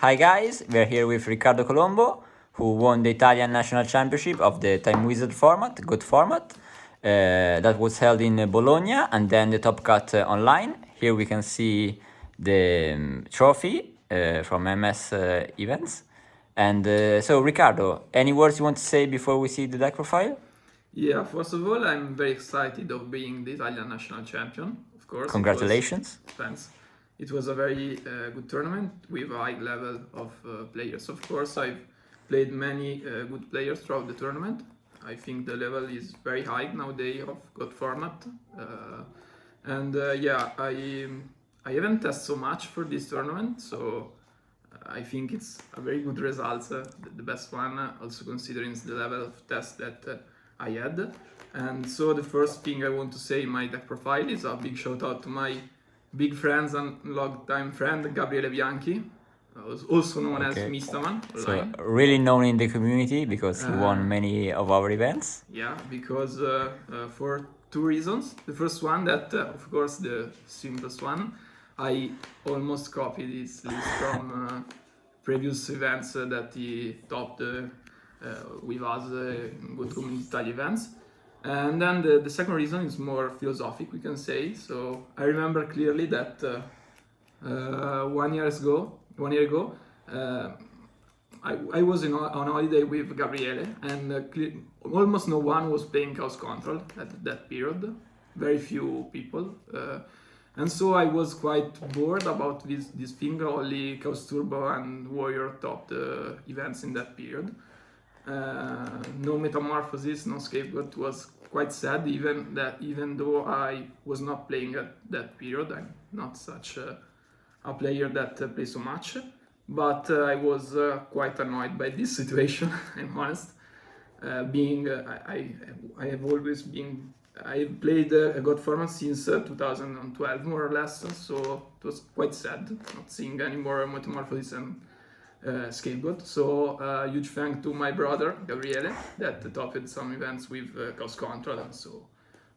Hi guys, we're here with Riccardo Colombo, who won the Italian national championship of the Time Wizard format, good format, that was held in Bologna, and then the Top Cut online. Here we can see the trophy from MS events. And so Riccardo, any words you want to say before we see the deck profile? Yeah, first of all, I'm very excited of being the Italian national champion, of course. Congratulations. Thanks. It was a very good tournament with a high level of players. Of course, I've played many good players throughout the tournament. I think the level is very high nowadays of God format. I haven't tested so much for this tournament, so I think it's a very good result, the best one, also considering the level of test that I had. And so the first thing I want to say in my deck profile is a big shout out to my big friends and long time friend Gabriele Bianchi, also known as Mistaman online. So really known in the community because he won many of our events. Yeah, because for two reasons. The first one, that of course the simplest one, I almost copied his list from previous events that he topped with us in Good Community Italia events. And then the second reason is more philosophic, we can say. So I remember clearly that 1 year ago, I was on holiday with Gabriele, and almost no one was playing Chaos Control at that period. Very few people. And so I was quite bored about this thing. Only Chaos Turbo and Warrior topped events in that period. No Metamorphosis, no Scapegoat was quite sad, even though I was not playing at that period. I'm not such a player that plays so much, but I was quite annoyed by this situation. I'm honest. I have always been. I played a God format since 2012, more or less, so it was quite sad not seeing any more Metamorphosis and Scapegoat. So huge thank to my brother Gabriele that topped some events with Chaos Control, and so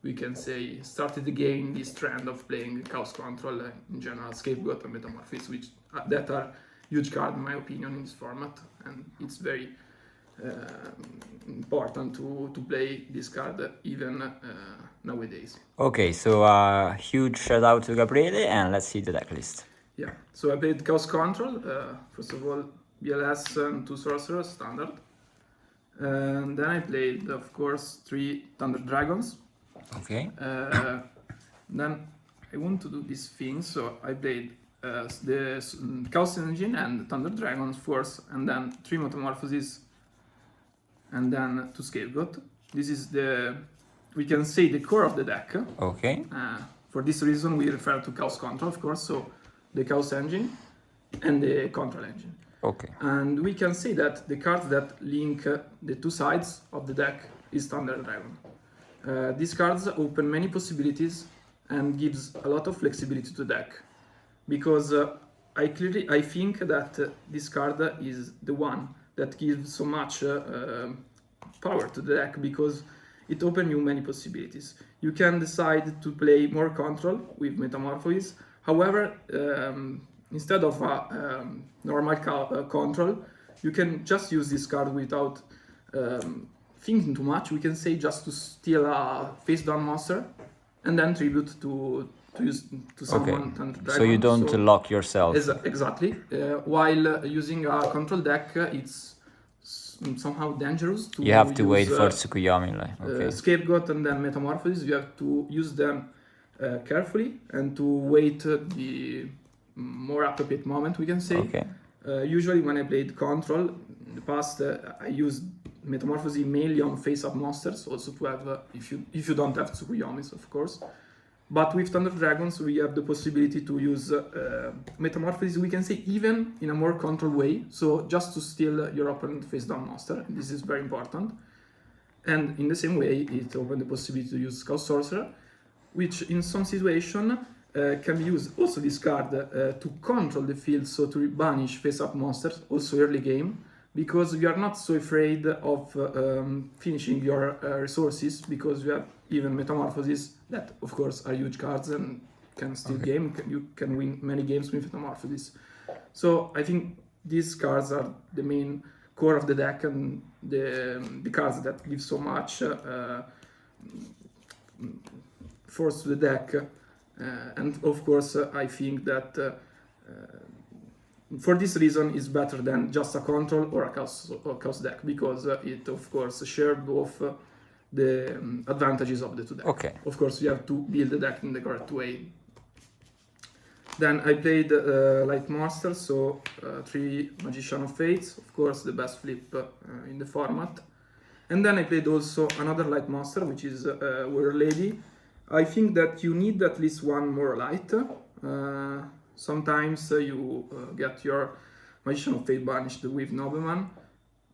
we can say started again this trend of playing Chaos Control in general, Scapegoat and Metamorphosis, which that are huge cards in my opinion in this format, and it's very important to play this card even nowadays. Okay, so a huge shout out to Gabriele, and let's see the deck list. Yeah, so I played Chaos Control, first of all BLS and 2 Sorcerers standard, and then I played of course 3 Thunder Dragons. Okay. Then I want to do this thing, so I played the Chaos Engine and Thunder Dragons first, and then 3 Metamorphoses, and then 2 Scapegoat. This is we can say the core of the deck. Okay. For this reason we refer to Chaos Control, of course, so the Chaos Engine and the Control Engine. Okay. And we can say that the cards that link the two sides of the deck is Thunder Dragon. These cards open many possibilities and gives a lot of flexibility to the deck, because I think that this card is the one that gives so much power to the deck, because it opens you many possibilities. You can decide to play more control with Metamorphosis. However, instead of a normal control, you can just use this card without thinking too much. We can say just to steal a face down monster and then tribute to someone. Okay. So you don't lock yourself. Exactly. While using a control deck, it's somehow dangerous. You have to wait for Tsukuyomi. Okay. Scapegoat and then Metamorphosis. You have to use them carefully and to wait the more appropriate moment, we can say. Okay. Usually when I played Control in the past, I used Metamorphosis mainly on face-up monsters, also to have, if you don't have Tsukuyomis, of course. But with Thunder Dragons, we have the possibility to use Metamorphosis, we can say, even in a more control way, so just to steal your opponent face-down monster. This is very important. And in the same way, it opens the possibility to use Chaos Sorcerer, which in some situation can be used, also this card, to control the field, so to banish face-up monsters, also early game, because you are not so afraid of finishing your resources, because you have even Metamorphosis that, of course, are huge cards and can steal game. You can win many games with Metamorphosis. So I think these cards are the main core of the deck and the cards that give so much force to the deck. And of course, I think that for this reason it's better than just a control or a chaos deck, because it of course shares both the advantages of the two decks. Okay. Of course, you have to build the deck in the correct way. Then I played Light Monster, so 3 Magician of Fates, of course the best flip in the format. And then I played also another Light Monster, which is Warrior Lady. I think that you need at least one more light. Sometimes you get your Magician of Fate banished with Nobleman.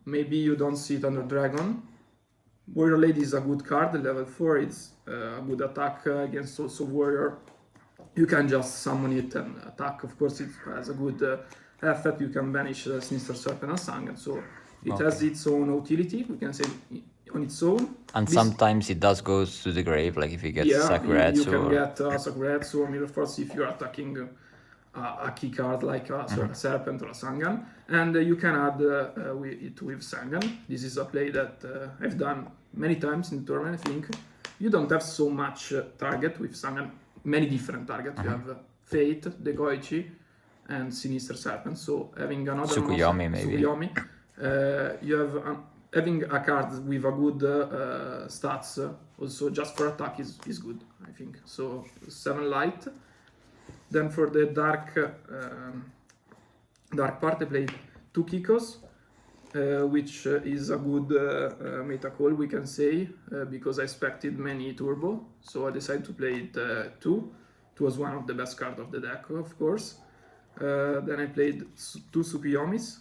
Maybe you don't see it under Dragon. Warrior Lady is a good card, level 4, it's a good attack against also Warrior. You can just summon it and attack. Of course, it has a good effect. You can banish Sinister Serpent and Sangan, so it has its own utility, we can say, on its own. And sometimes it does go to the grave, like if you get Sakuretsu. You can get Sakuretsu or Mirror Force if you're attacking a key card like a Serpent or a Sangan. And you can add it with Sangan. This is a play that I've done many times in the tournament, I think. You don't have so much target with Sangan, many different targets. You have Fate, Dekoichi, and Sinister Serpent. So having another Tsukuyomi, maybe. Tsukuyomi, you have having a card with a good stats also just for attack is good, I think. So 7 light. Then for the dark part, I played 2 Kikos, which is a good meta call, we can say, because I expected many turbo, so I decided to play it 2. It was one of the best cards of the deck, of course. Then I played 2 Tsukuyomis.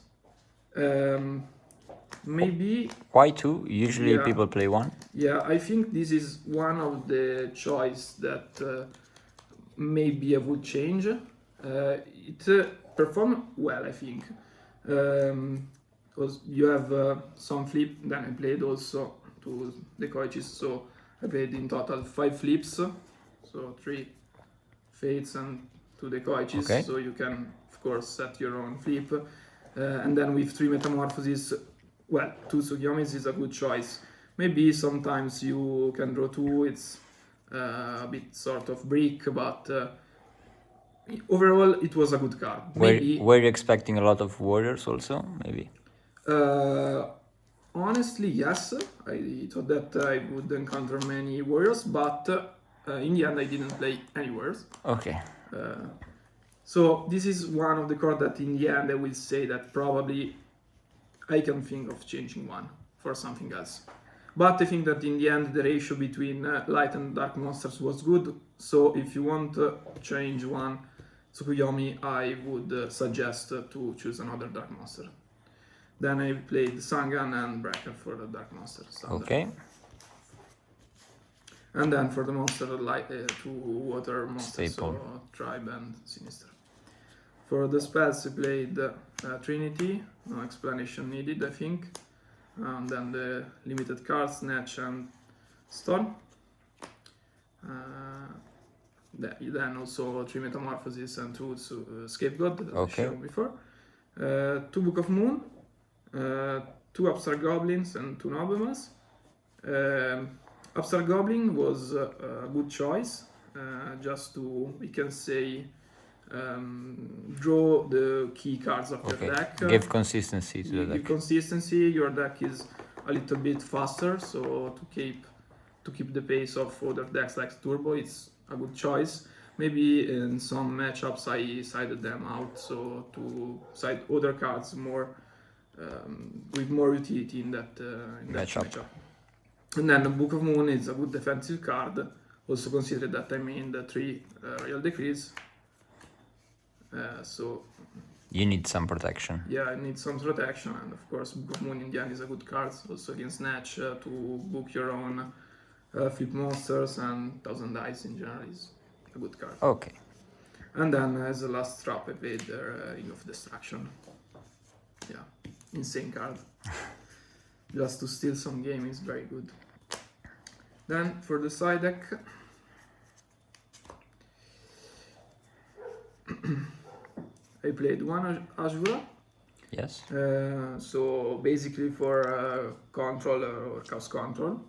Maybe... Why 2? Usually people play 1. Yeah, I think this is one of the choice that maybe I would change. It performed well, I think. Because you have some flip, then I played also 2 Dekoichis, so I played in total 5 flips, so 3 Fates and 2 Dekoichis, Okay. so you can of course set your own flip. And then with 3 Metamorphoses, well, 2 Tsukuyomis is a good choice. Maybe sometimes you can draw 2, it's a bit sort of brick, but overall it was a good card. Were you expecting a lot of warriors also, maybe? Honestly, yes. I thought that I would encounter many warriors, but in the end I didn't play any warriors. Okay. So this is one of the cards that in the end I will say that probably I can think of changing one for something else. But I think that in the end the ratio between light and dark monsters was good, so if you want to change one Tsukuyomi, I would suggest to choose another dark monster. Then I played Sangan and Breaker for the dark monster standard. Okay. And then for the monster, light 2 water monsters, Staple. so Tribe and Sinister. For the spells I played Trinity, no explanation needed, I think. And then the limited cards, Snatch and Storm. Then also 3 Metamorphoses and 2 Scapegoat that I showed before. 2 Book of Moon, 2 Upstart Goblins and 2 Noblemas. Upstart Goblin was a good choice, just to, we can say, draw the key cards of your deck. Give consistency to the deck. Give consistency, your deck is a little bit faster, so to keep the pace of other decks like Turbo, it's a good choice. Maybe in some matchups I sided them out, so to side other cards more with more utility in that matchup. And then the Book of Moon is a good defensive card. Also consider that I'm in the 3 Royal Decrees. So you need some protection. Yeah, I need some protection, and of course Book of Moon in the end is a good card. Also against Snatch to book your own flip monsters, and 1000 dice in general is a good card. Okay. And then as a last trap I played the Ring of Destruction. Yeah, insane card. Just to steal some game is very good. Then for the side deck, I played 1 Ashura, Yes. So basically for control or chaos control.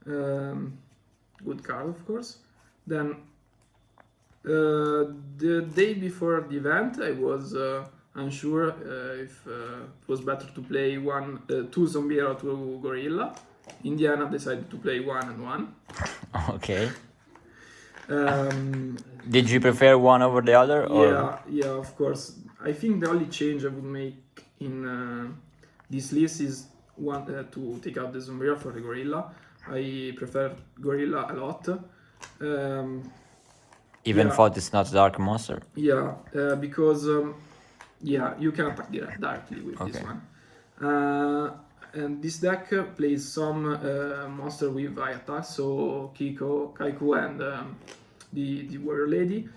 Good card, of course. Then the day before the event, I was unsure if it was better to play two zombie or two gorilla. In the end, I decided to play 1 and 1. Okay. Did you prefer one over the other? Or? Yeah, of course. I think the only change I would make in this list is one to take out the zombie for the gorilla. I prefer gorilla a lot. Even though it's not dark monster? Yeah, because you can attack directly with this one. And this deck plays some monster with high attack, so Kaiku and the warrior lady.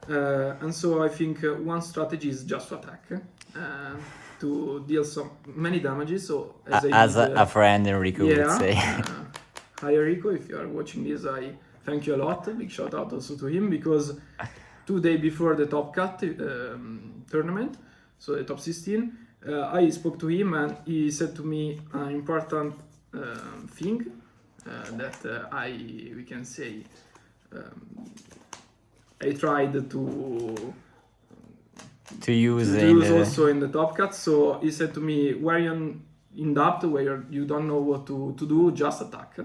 And so I think one strategy is just to attack, to deal many damages. So as a friend Enrico would say. Hi Enrico, if you are watching this, I thank you a lot. Big shout out also to him, because 2 days before the Top Cut tournament, so the top 16, I spoke to him and he said to me an important thing that we can say I tried to use also in the Top Cut. So he said to me, where you're in doubt, where you don't know what to do, just attack.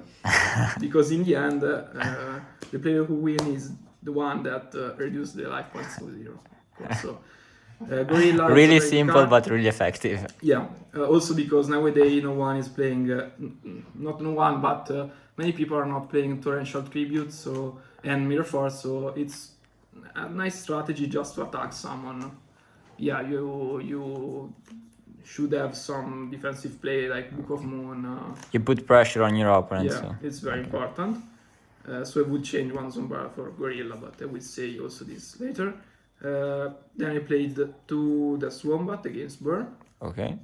Because in the end, the player who wins is the one that reduces the life points to 0. So, gorilla really simple but really effective. Yeah, also because nowadays no one is playing, not no one, but many people are not playing torrential tribute, and mirror force, so it's a nice strategy just to attack someone. Yeah, you should have some defensive play like Book of Moon. You put pressure on your opponent. Yeah, so. It's very important. So I would change one Zombara for Gorilla, but I will say also this later. Then I played 2 Death Wombat against Burn. Okay.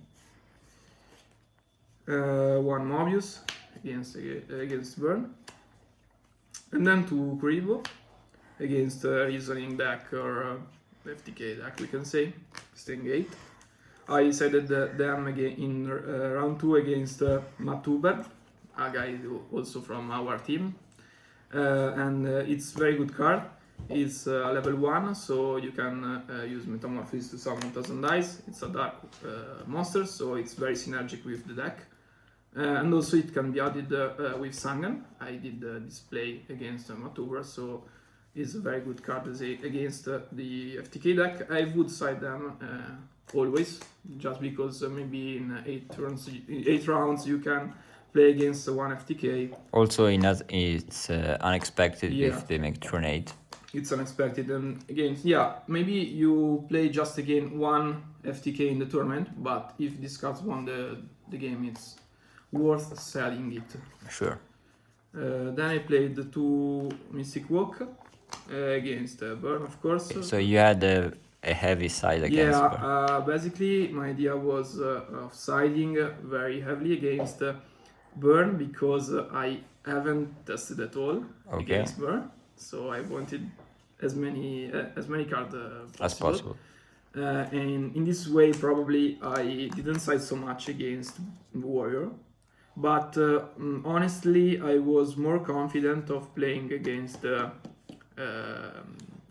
1 Mobius against Burn. And then 2 Kuribo against Reasoning deck or FTK deck, we can say. Sting 8. I decided them again in round 2 against Matuber, a guy also from our team. And it's very good card. It's level 1, so you can use Metamorphosis to summon 1000 dice. It's a dark monster, so it's very synergic with the deck. And also it can be added with Sangan. I did this play against Matuber, so it's a very good card against the FTK deck. I would side them always, just because maybe in 8 rounds you can play against one FTK. Also, it's unexpected if they make turn 8. It's unexpected, and again, maybe you play just again one FTK in the tournament, but if this card won the game, it's worth selling it. Sure. Then I played the 2 Mystic Walk against Burn, of course. So you had a heavy side against Burn. Basically my idea was of siding very heavily against Burn, because I haven't tested at all against Burn. So I wanted as many cards as possible. And in this way, probably I didn't side so much against Warrior. But honestly, I was more confident of playing against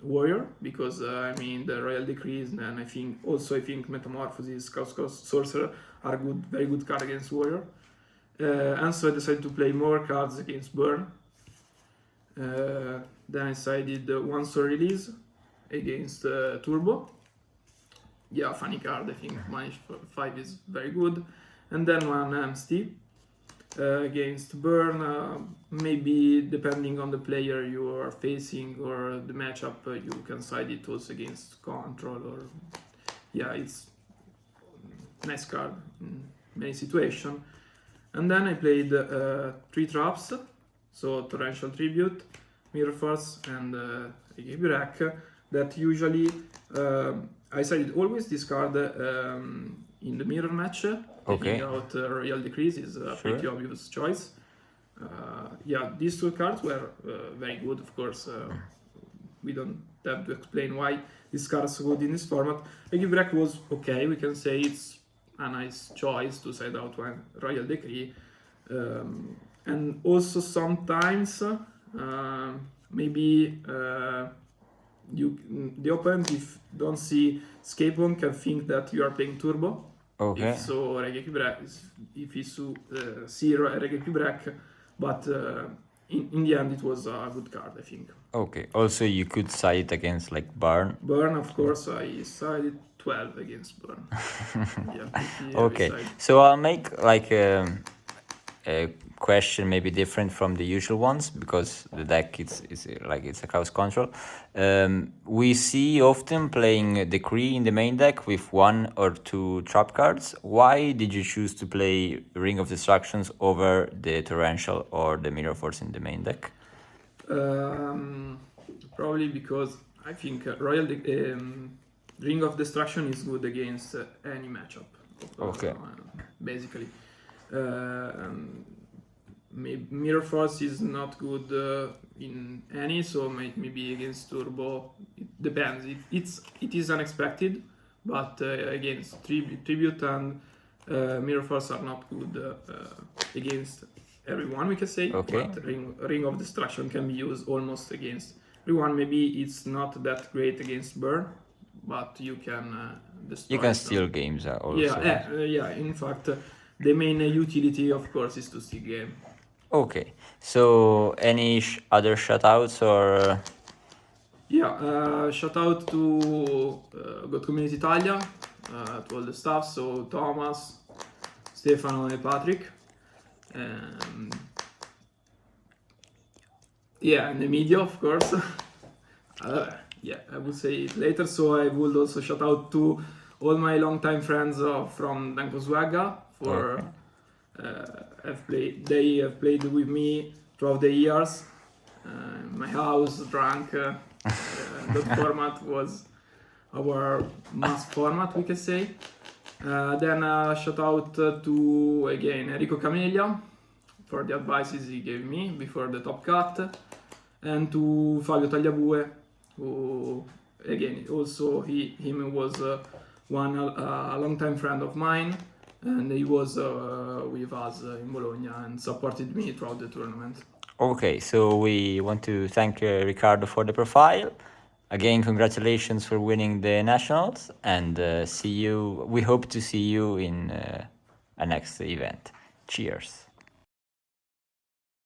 Warrior, because the Royal Decrees, and I think Metamorphosis, Chaos Sorcerer are very good cards against Warrior. And so I decided to play more cards against Burn. Then I decided 1 Sword Release against Turbo. Yeah, funny card, I think -5 is very good. And then 1 MST against Burn. Maybe depending on the player you are facing or the matchup, you can side it also against Control. It's a nice card in many situations. And then I played 3 traps, so Torrential Tribute, Mirror Force, and Rack, that usually I decided always discard in the mirror match. Taking out Royal Decrees is a pretty obvious choice. These 2 cards were very good, of course. We don't have to explain why this card is so good in this format. Ehy Break was okay, we can say it's a nice choice to side out one Royal Decree. And also sometimes maybe the opponent, if don't see Escape One, can think that you are playing Turbo. Okay. If so, Ehy Break, if you see Ehy Break, but in the end it was a good card, I think. Okay. Also, you could side against like Burn. Burn, of course, I sided 12 against Burn. Yeah, pretty Okay. heavy side. So I'll make like a question maybe different from the usual ones because the deck is like it's a chaos control. We see often playing Decree in the main deck with 1 or 2 trap cards. Why did you choose to play Ring of Destructions over the Torrential or the Mirror Force in the main deck? Probably because I think Ring of Destruction is good against any matchup. Okay. Basically. Mirror Force is not good in any, so maybe against Turbo. It depends. It is unexpected, but against Tribute and Mirror Force are not good against everyone, we can say. Okay. But Ring of Destruction can be used almost against everyone. Maybe it's not that great against Burn, but you can destroy. You can some. steal games also. Yeah. In fact, the main utility, of course, is to steal game. Okay. So any other shoutouts or? Yeah, shout out to God Community Italia, to all the staff, so Thomas, Stefano and Patrick. Yeah, and the media, of course. Yeah, I would say it later, so I would also shout out to all my longtime friends from Danko Swagga for they have played with me throughout the years. My house, drunk, that format was our mass format, we can say. Then shout out to again Enrico Camelia for the advices he gave me before the top cut, and to Fabio Tagliabue, who again also him was a long-time friend of mine, and he was with us in Bologna and supported me throughout the tournament. Okay, so we want to thank Riccardo for the profile. Again, congratulations for winning the nationals, and we hope to see you in a next event. Cheers.